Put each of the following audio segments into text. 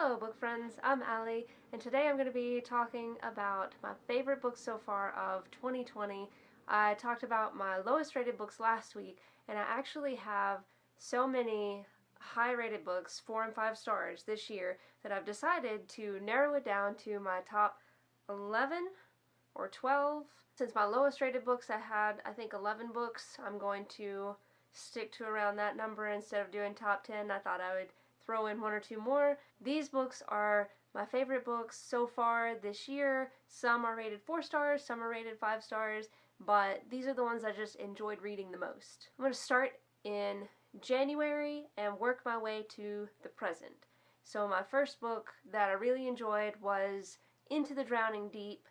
Hello book friends, I'm Allie, and today I'm going to be talking about my favorite books so far of 2020. I talked about my lowest rated books last week, and I actually have so many high rated books, 4 and 5 stars this year, that I've decided to narrow it down to my top 11 or 12. Since my lowest rated books I had, I think, 11 books, I'm going to stick to around that number instead of doing top 10. I thought I would throw in 1 or 2 more. These books are my favorite books so far this year. Some are rated 4 stars, some are rated 5 stars, but these are the ones I just enjoyed reading the most. I'm going to start in January and work my way to the present. So my first book that I really enjoyed was Into the Drowning Deep,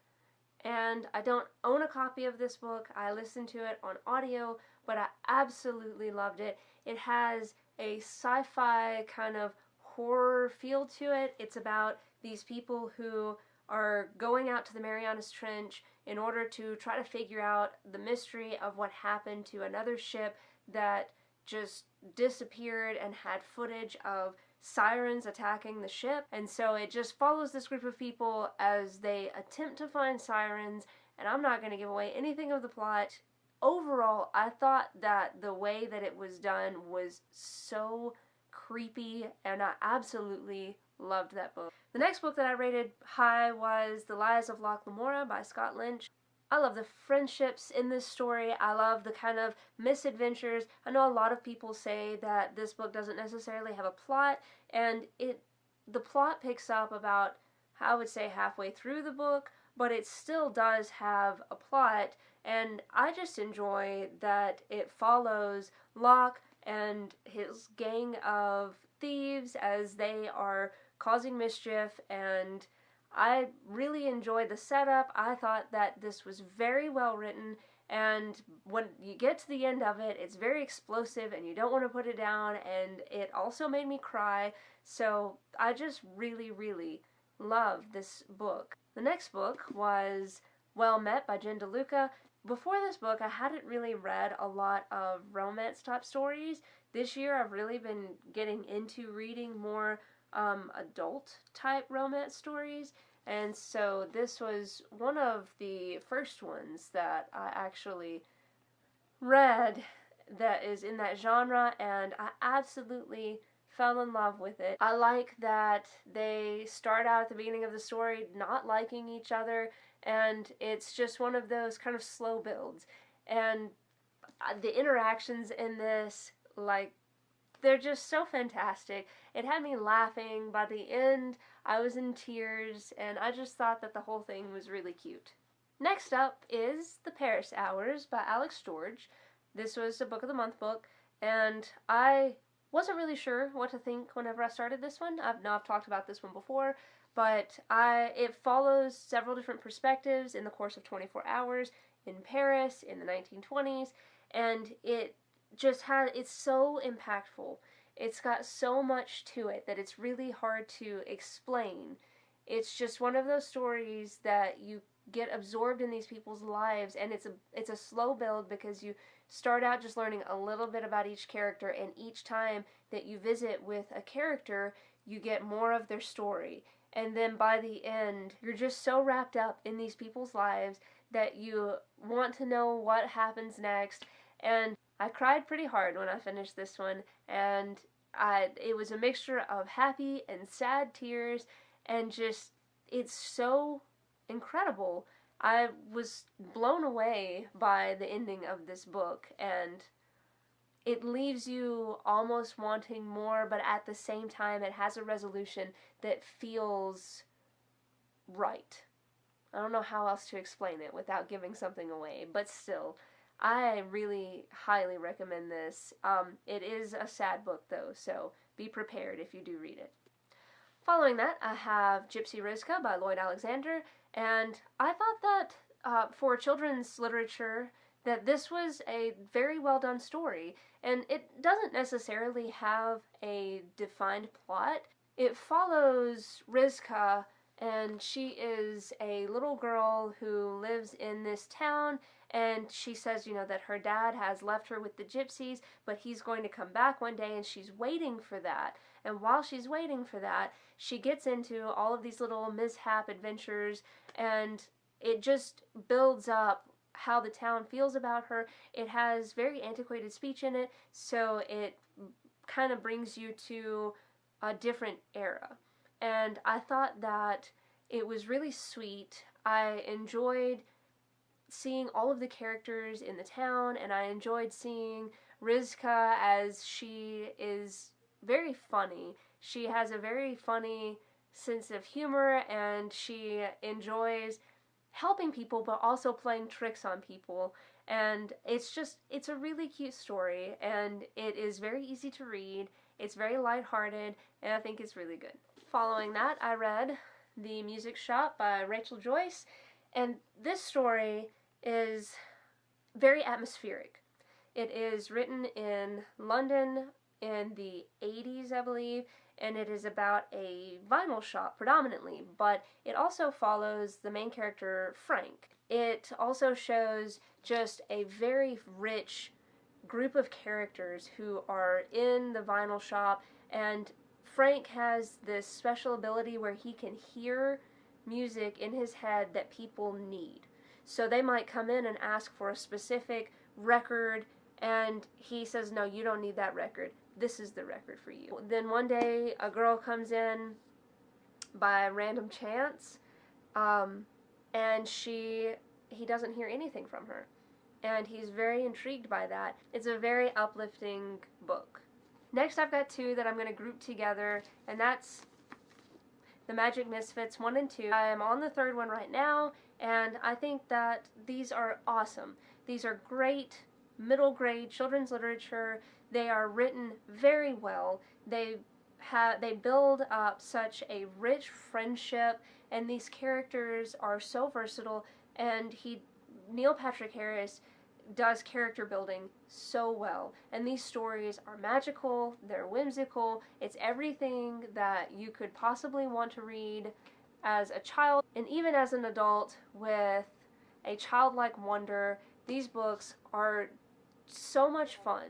and I don't own a copy of this book. I listened to it on audio, but I absolutely loved it. It has a sci-fi kind of horror feel to it. It's about these people who are going out to the Marianas Trench in order to try to figure out the mystery of what happened to another ship that just disappeared and had footage of sirens attacking the ship. And so it just follows this group of people as they attempt to find sirens, and I'm not going to give away anything of the plot. Overall, I thought that the way that it was done was so creepy, and I absolutely loved that book. The next book that I rated high was The Lies of Locke Lamora by Scott Lynch. I love the friendships in this story. I love the kind of misadventures. I know a lot of people say that this book doesn't necessarily have a plot, and the plot picks up about, I would say, halfway through the book, but it still does have a plot, and I just enjoy that it follows Locke and his gang of thieves as they are causing mischief, and I really enjoyed the setup. I thought that this was very well written, and when you get to the end of it, it's very explosive and you don't want to put it down, and it also made me cry, so I just really, really loved this book. The next book was Well Met by Jen DeLuca. Before this book, I hadn't really read a lot of romance type stories. This year, I've really been getting into reading more adult type romance stories, and so this was one of the first ones that I actually read that is in that genre, and I absolutely fell in love with it. I like that they start out at the beginning of the story not liking each other, and it's just one of those kind of slow builds. And the interactions in this, like, they're just so fantastic. It had me laughing. By the end, I was in tears, and I just thought that the whole thing was really cute. Next up is The Paris Hours by Alex George. This was a Book of the Month book, and I wasn't really sure what to think whenever I started this one. I've talked about this one before, but it follows several different perspectives in the course of 24 hours in Paris in the 1920s, and it's so impactful. It's got so much to it that it's really hard to explain. It's just one of those stories that you get absorbed in these people's lives, and it's a slow build because you start out just learning a little bit about each character, and each time that you visit with a character, you get more of their story. And then by the end, you're just so wrapped up in these people's lives that you want to know what happens next. And I cried pretty hard when I finished this one, and it was a mixture of happy and sad tears, and just, it's so incredible. I was blown away by the ending of this book, and it leaves you almost wanting more, but at the same time it has a resolution that feels right. I don't know how else to explain it without giving something away, but still, I really highly recommend this. It is a sad book though, so be prepared if you do read it. Following that, I have Gypsy Rizka by Lloyd Alexander, and I thought that for children's literature that this was a very well done story, and it doesn't necessarily have a defined plot. It follows Rizka and she is a little girl who lives in this town, and she says, that her dad has left her with the gypsies, but he's going to come back one day, and she's waiting for that. And while she's waiting for that, she gets into all of these little mishap adventures, and it just builds up how the town feels about her. It has very antiquated speech in it, so it kind of brings you to a different era. And I thought that it was really sweet. I enjoyed seeing all of the characters in the town, and I enjoyed seeing Rizka, as she is very funny. She has a very funny sense of humor, and she enjoys helping people but also playing tricks on people. And it's a really cute story, and it is very easy to read. It's very lighthearted, and I think it's really good. Following that, I read The Music Shop by Rachel Joyce, and this story is very atmospheric. It is written in London in the 80s, I believe, and it is about a vinyl shop predominantly, but it also follows the main character, Frank. It also shows just a very rich group of characters who are in the vinyl shop, and Frank has this special ability where he can hear music in his head that people need. So they might come in and ask for a specific record, and he says, no, you don't need that record. This is the record for you. Then one day, a girl comes in by random chance, and he doesn't hear anything from her. And he's very intrigued by that. It's a very uplifting book. Next, I've got two that I'm going to group together, and that's The Magic Misfits 1 and 2. I am on the third one right now, and I think that these are awesome. These are great middle grade children's literature. They are written very well. They build up such a rich friendship, and these characters are so versatile, and Neil Patrick Harris does character building so well. And these stories are magical, they're whimsical, it's everything that you could possibly want to read as a child, and even as an adult with a childlike wonder. These books are so much fun.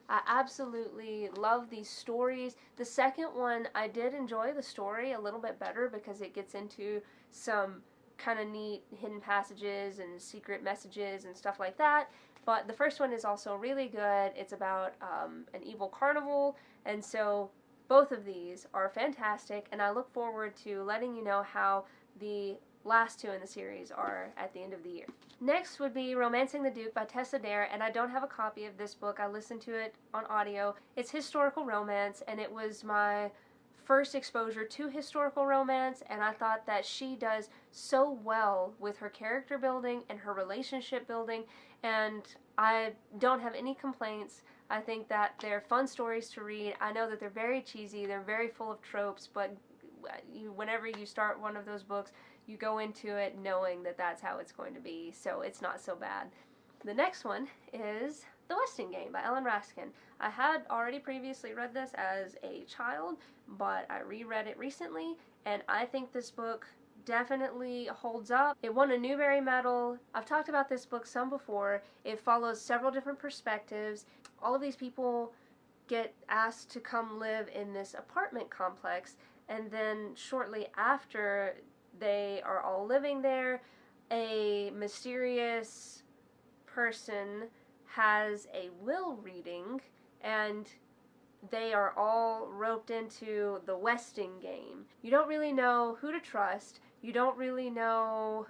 I absolutely love these stories. The second one, I did enjoy the story a little bit better because it gets into some kind of neat hidden passages and secret messages and stuff like that. But the first one is also really good. It's about an evil carnival, and so both of these are fantastic, and I look forward to letting you know how the last two in the series are at the end of the year. Next would be Romancing the Duke by Tessa Dare, and I don't have a copy of this book. I listened to it on audio. It's historical romance, and it was my first exposure to historical romance, and I thought that she does so well with her character building and her relationship building, and I don't have any complaints. I think that they're fun stories to read. I know that they're very cheesy, they're very full of tropes, but whenever you start one of those books, you go into it knowing that that's how it's going to be, so it's not so bad. The next one is The Westing Game by Ellen Raskin. I had already previously read this as a child, but I reread it recently, and I think this book definitely holds up. It won a Newbery Medal. I've talked about this book some before. It follows several different perspectives. All of these people get asked to come live in this apartment complex, and then shortly after they are all living there, a mysterious person has a will reading, and they are all roped into the Westing Game. You don't really know who to trust. You don't really know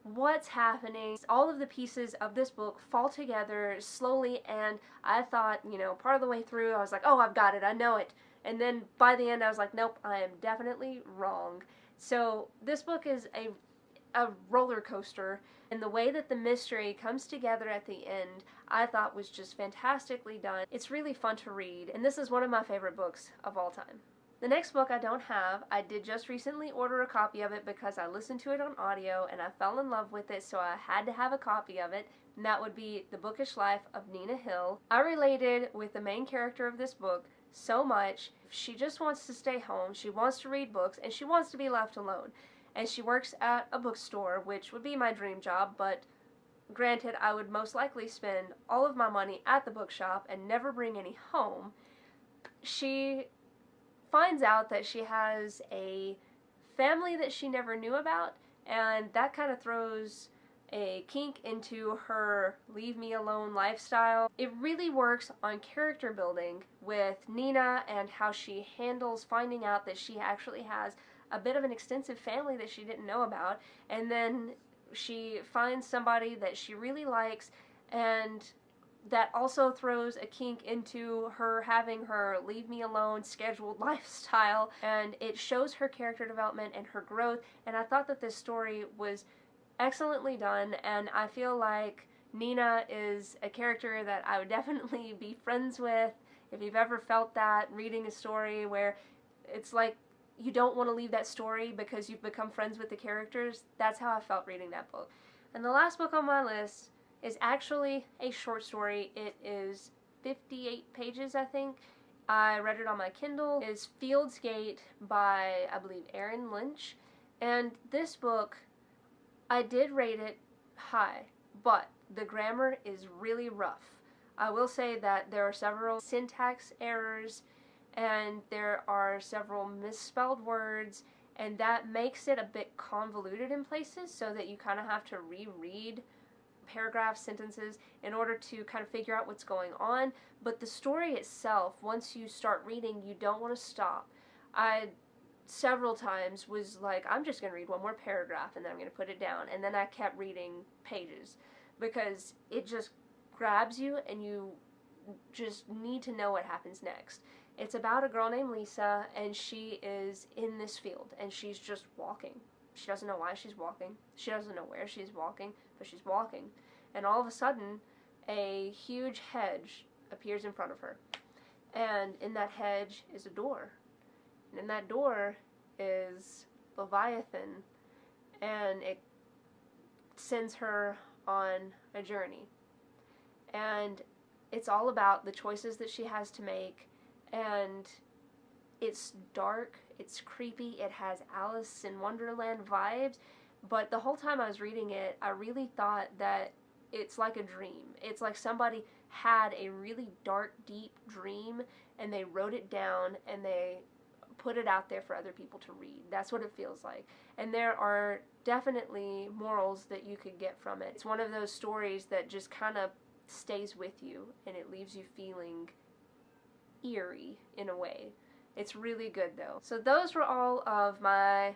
what's happening. All of the pieces of this book fall together slowly, and I thought, part of the way through, I was like, oh, I've got it, I know it. And then by the end, I was like, nope, I am definitely wrong. So this book is a roller coaster, and the way that the mystery comes together at the end, I thought was just fantastically done. It's really fun to read, and this is one of my favorite books of all time. The next book I don't have. I did just recently order a copy of it because I listened to it on audio and I fell in love with it, so I had to have a copy of it, and that would be The Bookish Life of Nina Hill. I related with the main character of this book so much. She just wants to stay home, she wants to read books, and she wants to be left alone. And she works at a bookstore, which would be my dream job, but granted, I would most likely spend all of my money at the bookshop and never bring any home. She finds out that she has a family that she never knew about, and that kind of throws a kink into her leave me alone lifestyle. It really works on character building with Nina and how she handles finding out that she actually has a bit of an extensive family that she didn't know about, and then she finds somebody that she really likes, and that also throws a kink into her having her leave me alone scheduled lifestyle, and it shows her character development and her growth. And I thought that this story was excellently done, and I feel like Nina is a character that I would definitely be friends with. If you've ever felt that reading a story where it's like you don't want to leave that story because you've become friends with the characters, that's how I felt reading that book. And the last book on my list is actually a short story. It is 58 pages, I think. I read it on my Kindle. It is Field's Gate by, I believe, Erin Lynch. And this book, I did rate it high, but the grammar is really rough. I will say that there are several syntax errors, and there are several misspelled words, and that makes it a bit convoluted in places, so that you kind of have to reread paragraphs, sentences, in order to kind of figure out what's going on. But the story itself, once you start reading, you don't want to stop. I several times was like, I'm just going to read one more paragraph and then I'm going to put it down, and then I kept reading pages because it just grabs you and you just need to know what happens next. It's about a girl named Lisa, and she is in this field and she's just walking. She doesn't know why she's walking. She doesn't know where she's walking, but she's walking. And all of a sudden, a huge hedge appears in front of her. And in that hedge is a door. And in that door is Leviathan. And it sends her on a journey. And it's all about the choices that she has to make. And it's dark, it's creepy, it has Alice in Wonderland vibes, but the whole time I was reading it, I really thought that it's like a dream. It's like somebody had a really dark, deep dream, and they wrote it down, and they put it out there for other people to read. That's what it feels like. And there are definitely morals that you could get from it. It's one of those stories that just kind of stays with you, and it leaves you feeling eerie in a way. It's really good though. So those were all of my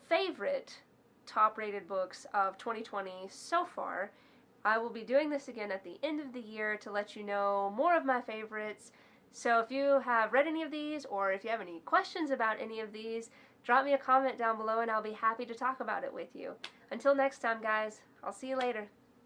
favorite top-rated books of 2020 so far. I will be doing this again at the end of the year to let you know more of my favorites. So if you have read any of these, or if you have any questions about any of these, drop me a comment down below and I'll be happy to talk about it with you. Until next time, guys, I'll see you later.